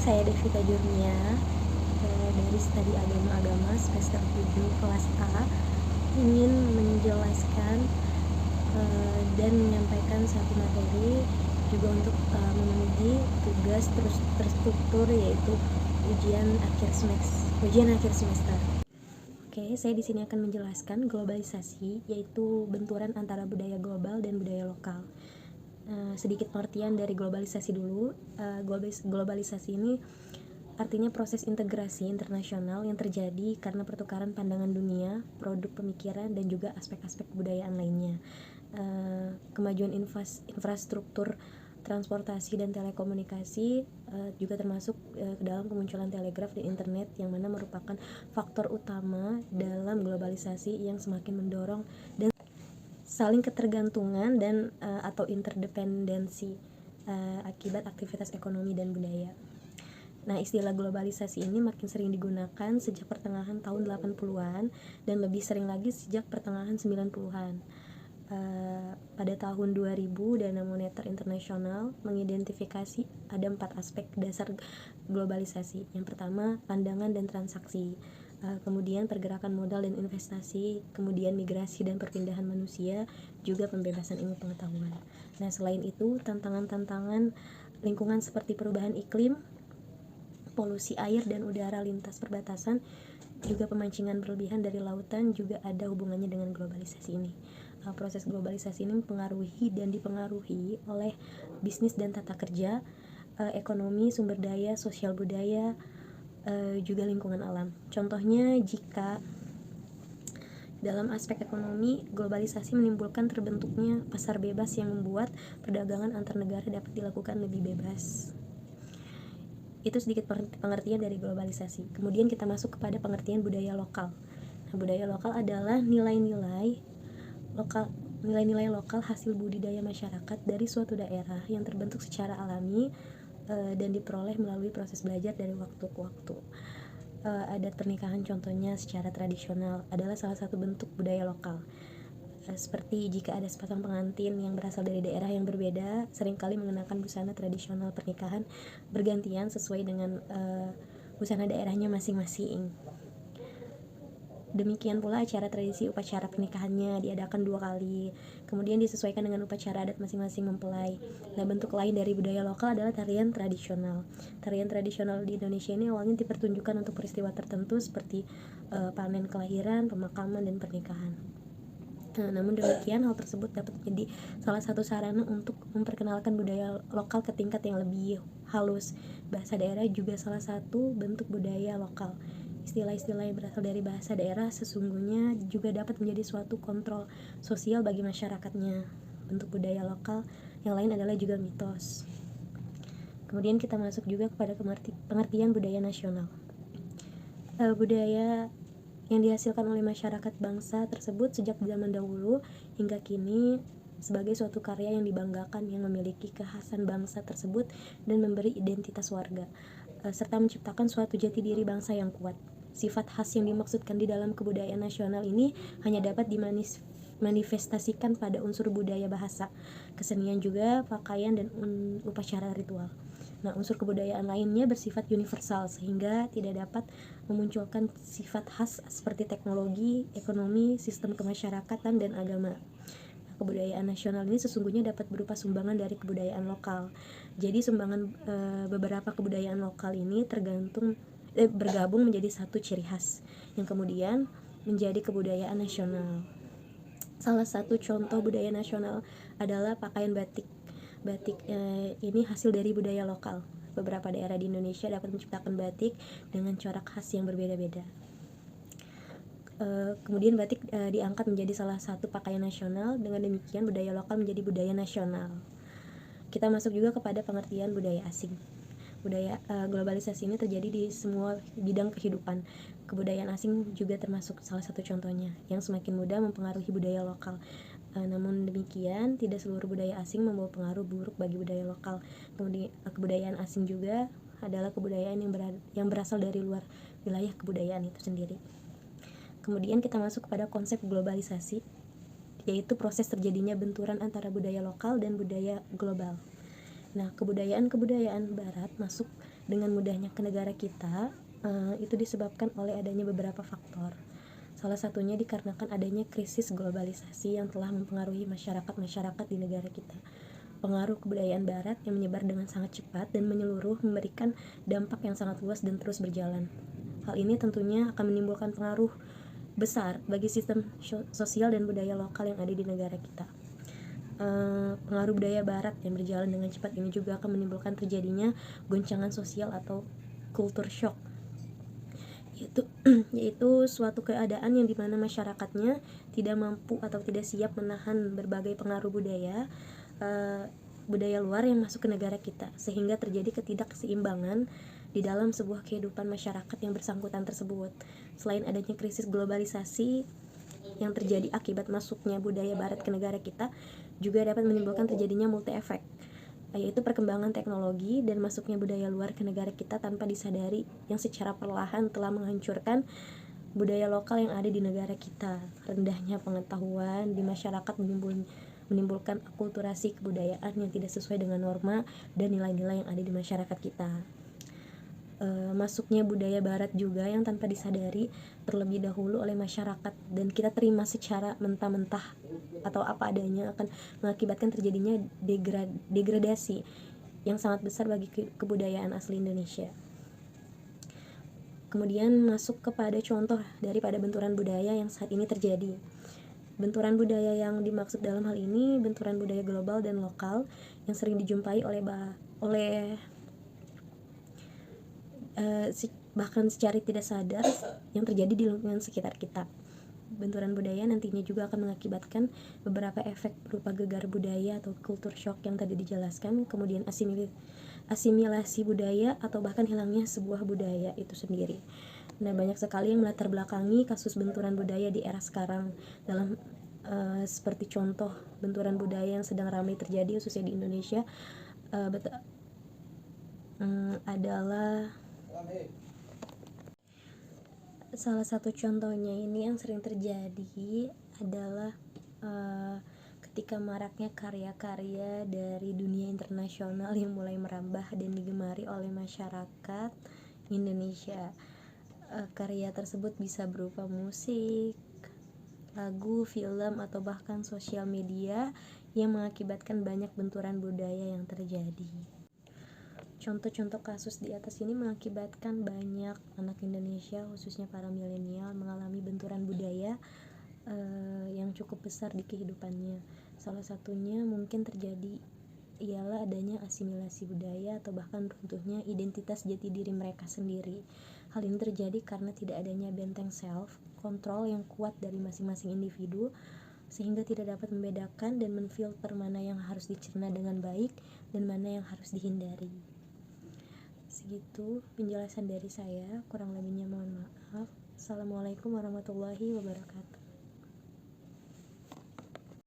saya Devita Jurnia dari Studi Agama semester 7 kelas A ingin menjelaskan dan menyampaikan satu materi juga untuk memenuhi tugas terstruktur, yaitu ujian akhir semester. Oke, saya di sini akan menjelaskan globalisasi, yaitu benturan antara budaya global dan budaya lokal. Sedikit pengertian dari globalisasi dulu. Globalisasi ini artinya proses integrasi internasional yang terjadi karena pertukaran pandangan dunia, produk pemikiran, dan juga aspek-aspek kebudayaan lainnya. Kemajuan infrastruktur transportasi dan telekomunikasi juga termasuk ke dalam kemunculan telegraf dan internet, yang mana merupakan faktor utama dalam globalisasi yang semakin mendorong dan saling ketergantungan dan atau interdependensi akibat aktivitas ekonomi dan budaya. Nah, istilah globalisasi ini makin sering digunakan sejak pertengahan tahun 80-an dan lebih sering lagi sejak pertengahan 90-an. Pada tahun 2000, Dana Moneter Internasional mengidentifikasi ada 4 aspek dasar globalisasi. Yang pertama, pandangan dan transaksi, kemudian pergerakan modal dan investasi, kemudian migrasi dan perpindahan manusia, juga pembebasan ilmu pengetahuan. Nah, selain itu, tantangan-tantangan lingkungan seperti perubahan iklim, polusi air dan udara lintas perbatasan, juga pemancingan berlebihan dari lautan juga ada hubungannya dengan globalisasi ini. Proses globalisasi ini mempengaruhi dan dipengaruhi oleh bisnis dan tata kerja, ekonomi, sumber daya, sosial budaya, juga lingkungan alam. Contohnya, jika dalam aspek ekonomi, globalisasi menimbulkan terbentuknya pasar bebas yang membuat perdagangan antar negara dapat dilakukan lebih bebas. Itu sedikit pengertian dari globalisasi. Kemudian kita masuk kepada pengertian budaya lokal. Nah, budaya lokal adalah nilai-nilai lokal hasil budidaya masyarakat dari suatu daerah yang terbentuk secara alami dan diperoleh melalui proses belajar dari waktu ke waktu. Adat pernikahan contohnya secara tradisional adalah salah satu bentuk budaya lokal. Seperti jika ada sepasang pengantin yang berasal dari daerah yang berbeda, seringkali mengenakan busana tradisional pernikahan bergantian sesuai dengan busana daerahnya masing-masing. Demikian pula acara tradisi upacara pernikahannya diadakan 2 kali, kemudian disesuaikan dengan upacara adat masing-masing mempelai. Nah, bentuk lain dari budaya lokal adalah tarian tradisional. Tarian tradisional di Indonesia ini awalnya dipertunjukkan untuk peristiwa tertentu seperti panen kelahiran, pemakaman, dan pernikahan. Namun demikian, hal tersebut dapat menjadi salah satu sarana untuk memperkenalkan budaya lokal ke tingkat yang lebih halus. Bahasa daerah juga salah satu bentuk budaya lokal. Istilah-istilah yang berasal dari bahasa daerah sesungguhnya juga dapat menjadi suatu kontrol sosial bagi masyarakatnya. Bentuk budaya lokal yang lain adalah juga mitos. Kemudian kita masuk juga kepada pengertian budaya nasional. Budaya yang dihasilkan oleh masyarakat bangsa tersebut sejak zaman dahulu hingga kini sebagai suatu karya yang dibanggakan, yang memiliki kekhasan bangsa tersebut dan memberi identitas warga, serta menciptakan suatu jati diri bangsa yang kuat. Sifat khas yang dimaksudkan di dalam kebudayaan nasional ini hanya dapat dimanifestasikan pada unsur budaya bahasa, kesenian juga, pakaian, dan upacara ritual. Nah, unsur kebudayaan lainnya bersifat universal sehingga tidak dapat memunculkan sifat khas seperti teknologi, ekonomi, sistem kemasyarakatan, dan agama. Nah, kebudayaan nasional ini sesungguhnya dapat berupa sumbangan dari kebudayaan lokal. Jadi sumbangan beberapa kebudayaan lokal ini bergabung menjadi satu ciri khas yang kemudian menjadi kebudayaan nasional. Salah satu contoh budaya nasional adalah pakaian batik. Batik ini hasil dari budaya lokal. Beberapa daerah di Indonesia dapat menciptakan batik dengan corak khas yang berbeda-beda. Kemudian batik diangkat menjadi salah satu pakaian nasional. Dengan demikian budaya lokal menjadi budaya nasional. Kita masuk juga kepada pengertian budaya asing. Budaya globalisasi ini terjadi di semua bidang kehidupan. Kebudayaan asing juga termasuk salah satu contohnya yang semakin mudah mempengaruhi budaya lokal. Namun demikian, tidak seluruh budaya asing membawa pengaruh buruk bagi budaya lokal. Kemudian kebudayaan asing juga adalah kebudayaan yang berasal dari luar wilayah kebudayaan itu sendiri. Kemudian kita masuk kepada konsep globalisasi, yaitu proses terjadinya benturan antara budaya lokal dan budaya global. Nah, kebudayaan barat masuk dengan mudahnya ke negara kita, itu disebabkan oleh adanya beberapa faktor. Salah satunya dikarenakan adanya krisis globalisasi yang telah mempengaruhi masyarakat-masyarakat di negara kita. Pengaruh kebudayaan barat yang menyebar dengan sangat cepat dan menyeluruh memberikan dampak yang sangat luas dan terus berjalan. Hal ini tentunya akan menimbulkan pengaruh besar bagi sistem sosial dan budaya lokal yang ada di negara kita. Pengaruh budaya barat yang berjalan dengan cepat ini juga akan menimbulkan terjadinya goncangan sosial atau culture shock, yaitu suatu keadaan yang dimana masyarakatnya tidak mampu atau tidak siap menahan berbagai pengaruh budaya luar yang masuk ke negara kita, sehingga terjadi ketidakseimbangan di dalam sebuah kehidupan masyarakat yang bersangkutan tersebut. Selain adanya krisis globalisasi yang terjadi akibat masuknya budaya barat ke negara kita, juga dapat menimbulkan terjadinya multi efek, yaitu perkembangan teknologi dan masuknya budaya luar ke negara kita tanpa disadari, yang secara perlahan telah menghancurkan budaya lokal yang ada di negara kita. Rendahnya pengetahuan di masyarakat menimbulkan akulturasi kebudayaan yang tidak sesuai dengan norma dan nilai-nilai yang ada di masyarakat kita. Masuknya budaya barat juga yang tanpa disadari terlebih dahulu oleh masyarakat dan kita terima secara mentah-mentah atau apa adanya akan mengakibatkan terjadinya degradasi yang sangat besar bagi kebudayaan asli Indonesia. Kemudian masuk kepada contoh daripada benturan budaya yang saat ini terjadi. Benturan budaya yang dimaksud dalam hal ini benturan budaya global dan lokal yang sering dijumpai bahkan secara tidak sadar yang terjadi di lingkungan sekitar kita. Benturan budaya nantinya juga akan mengakibatkan beberapa efek berupa gegar budaya atau culture shock yang tadi dijelaskan, kemudian asimilasi budaya atau bahkan hilangnya sebuah budaya itu sendiri. Nah, banyak sekali yang melatar belakangi kasus benturan budaya di era sekarang dalam seperti contoh benturan budaya yang sedang ramai terjadi khususnya di Indonesia adalah salah satu contohnya ini yang sering terjadi adalah ketika maraknya karya-karya dari dunia internasional yang mulai merambah dan digemari oleh masyarakat Indonesia. Karya tersebut bisa berupa musik, lagu, film, atau bahkan sosial media yang mengakibatkan banyak benturan budaya yang terjadi. Contoh-contoh kasus di atas ini mengakibatkan banyak anak Indonesia, khususnya para milenial, mengalami benturan budaya yang cukup besar di kehidupannya. Salah satunya mungkin terjadi ialah adanya asimilasi budaya atau bahkan runtuhnya identitas jati diri mereka sendiri. Hal ini terjadi karena tidak adanya benteng self control yang kuat dari masing-masing individu, sehingga tidak dapat membedakan dan menfilter mana yang harus dicerna dengan baik dan mana yang harus dihindari. Segitu penjelasan dari saya, kurang lebihnya mohon maaf. Assalamualaikum warahmatullahi wabarakatuh.